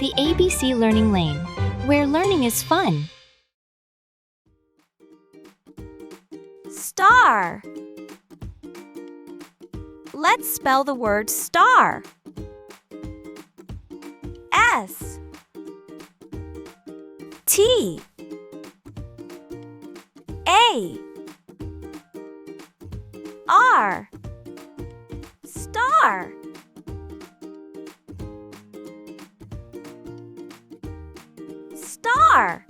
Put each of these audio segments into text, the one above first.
the ABC Learning Lane, where learning is fun. Star. Let's spell the word star. S T A R. Star. Star.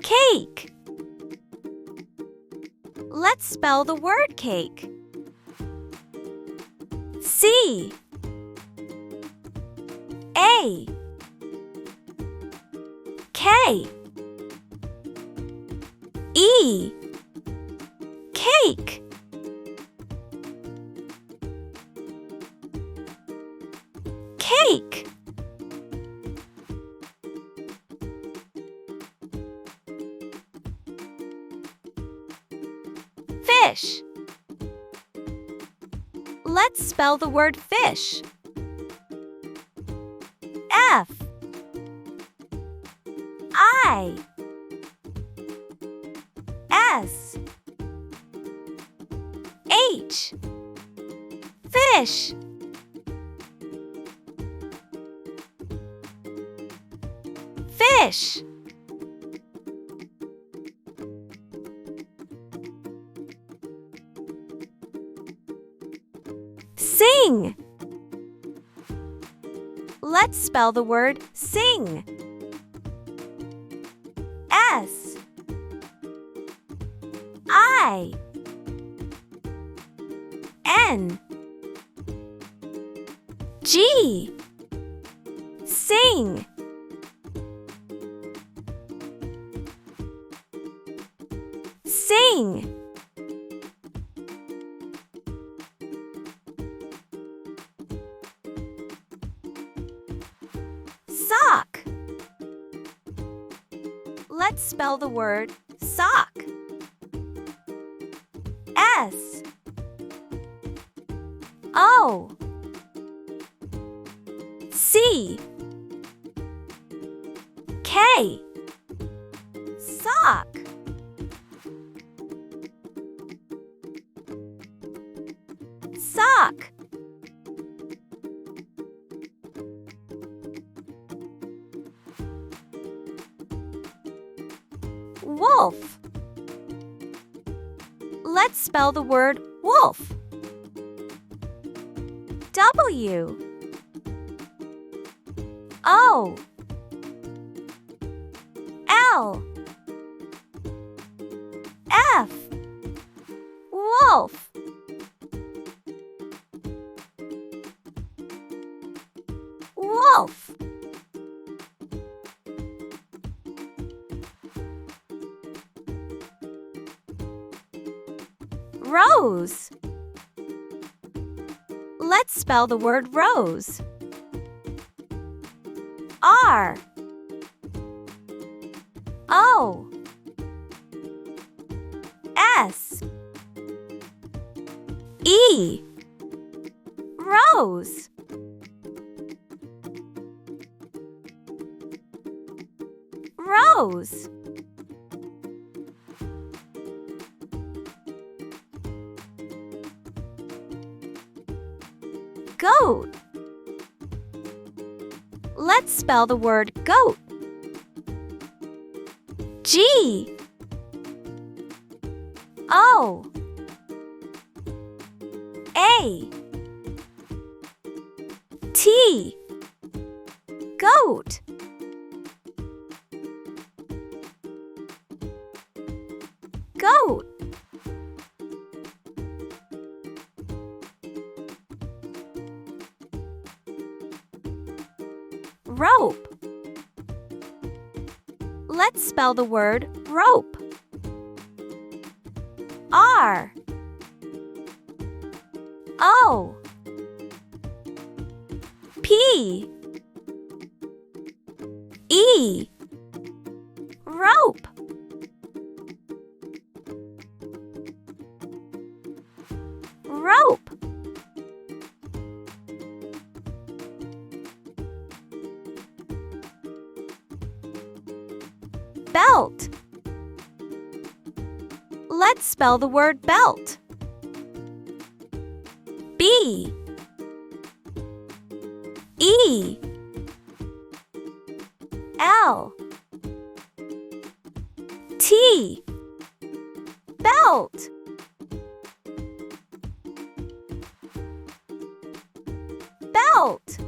Cake. Let's spell the word cake. C A K E. Cake. Cake. Fish. Let's spell the word fish. F I S H. Fish. Fish. Sing. Let's spell the word sing. S I N G. Sing. Sing. Sock. Let's spell the word sock. S O C K. Sock. Sock. Wolf. Let's spell the word wolf. W O L F. Wolf. Wolf. Rose. Let's spell the word rose. R O S E. Rose. Rose. Goat. Let's spell the word goat. G O A T. Goat. Goat. Rope. Let's spell the word rope. R O P E. Rope. Rope. Belt. Let's spell the word belt. B E L T. Belt. Belt.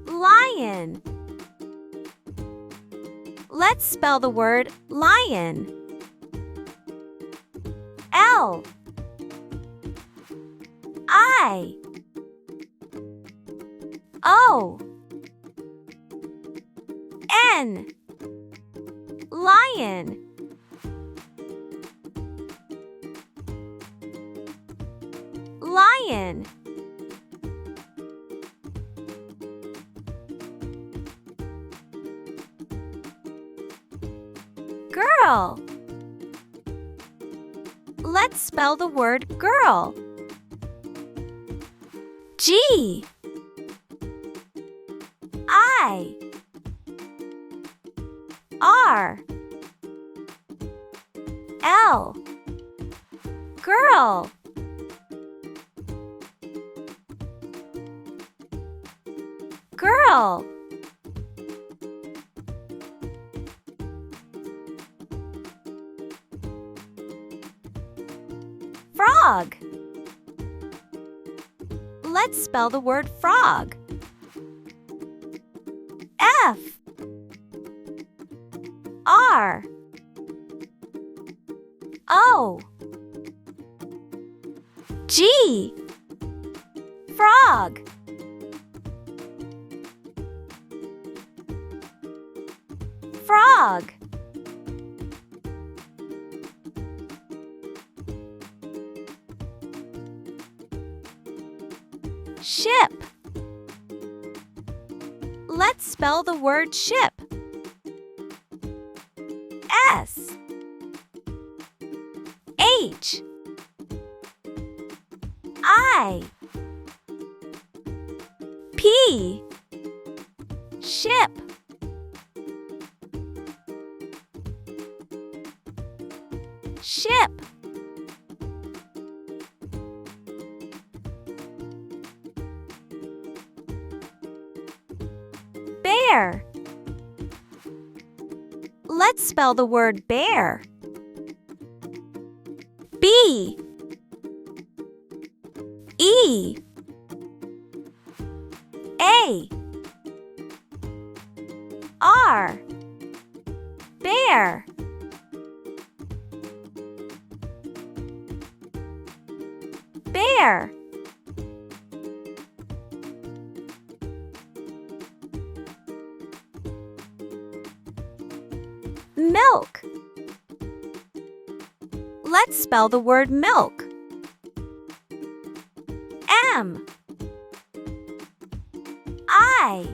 Lion. Let's spell the word lion. L I O N. Lion. Lion. Girl. Let's spell the word girl. G I R L. Girl. Girl. Frog. Let's spell the word frog. F R O G. Frog. Frog. Ship. Let's spell the word ship. S H I P. Ship. Ship. Bear. Let's spell the word bear. B E A R. Bear. Bear. Milk. Let's spell the word milk. M I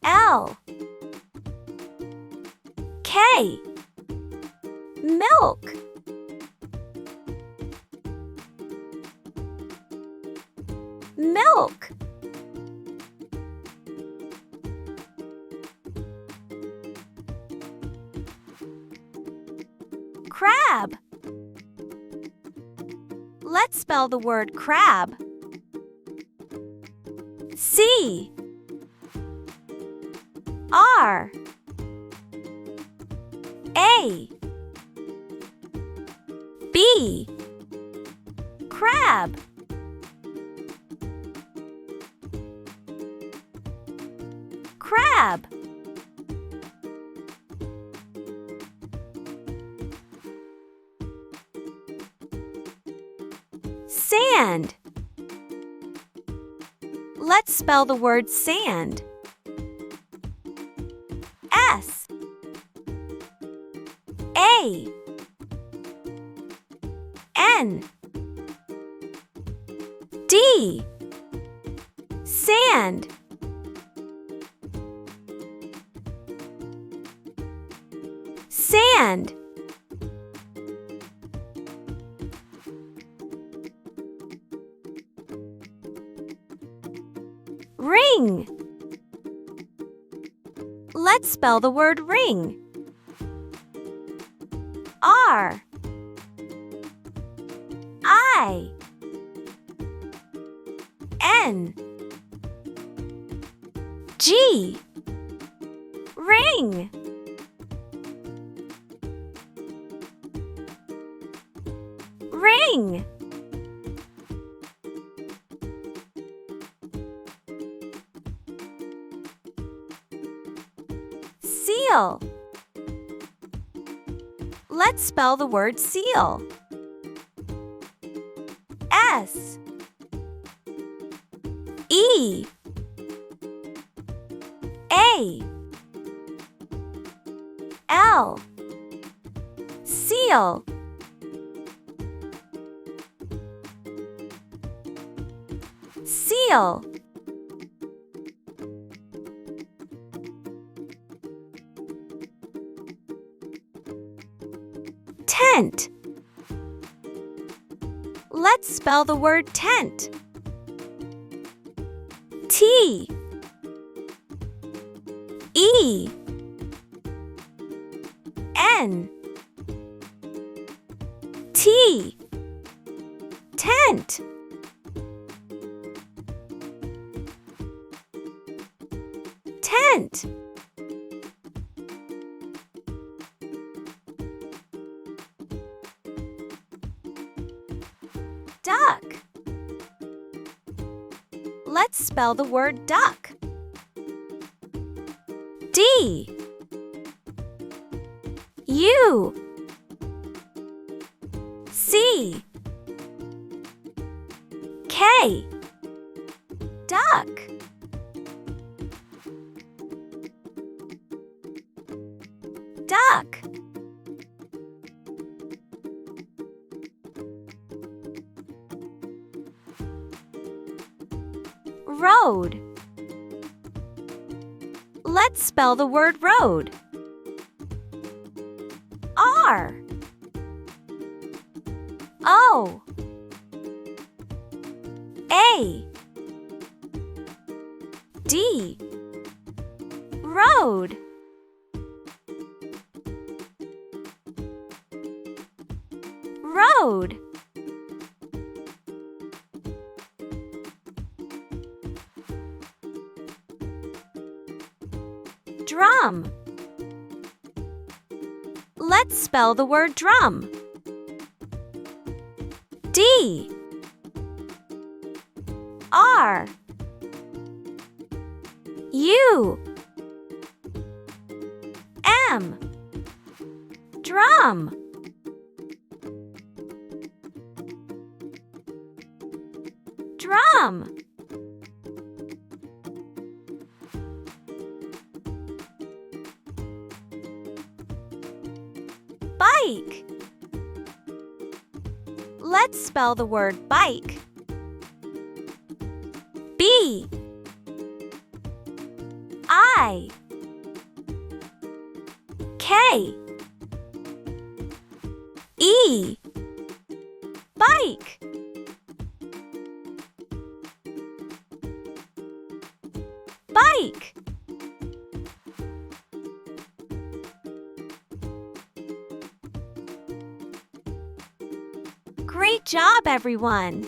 L K. Milk. Milk. Crab. Let's spell the word crab. C R A B. Crab. Crab. Sand. Let's spell the word sand. S A N D. Sand. Sand. Ring. Let's spell the word ring. R I N G. Ring. Ring. Seal. Let's spell the word seal. S E A L. Seal. Seal. Tent. Let's spell the word tent. T E N T. Tent. Tent. Duck. Let's spell the word duck. D U C K. Duck. Duck. Road. Let's spell the word road. R O A D. Road. Road. Drum. Let's spell the word drum. D R U M. Drum. Drum. Bike. Let's spell the word bike. B I K E. Bike. Bike. Great job, everyone!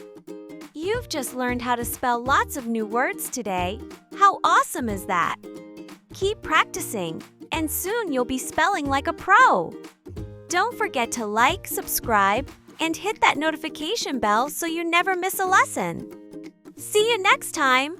You've just learned how to spell lots of new words today. How awesome is that? Keep practicing, and soon you'll be spelling like a pro. Don't forget to like, subscribe, and hit that notification bell so you never miss a lesson. See you next time!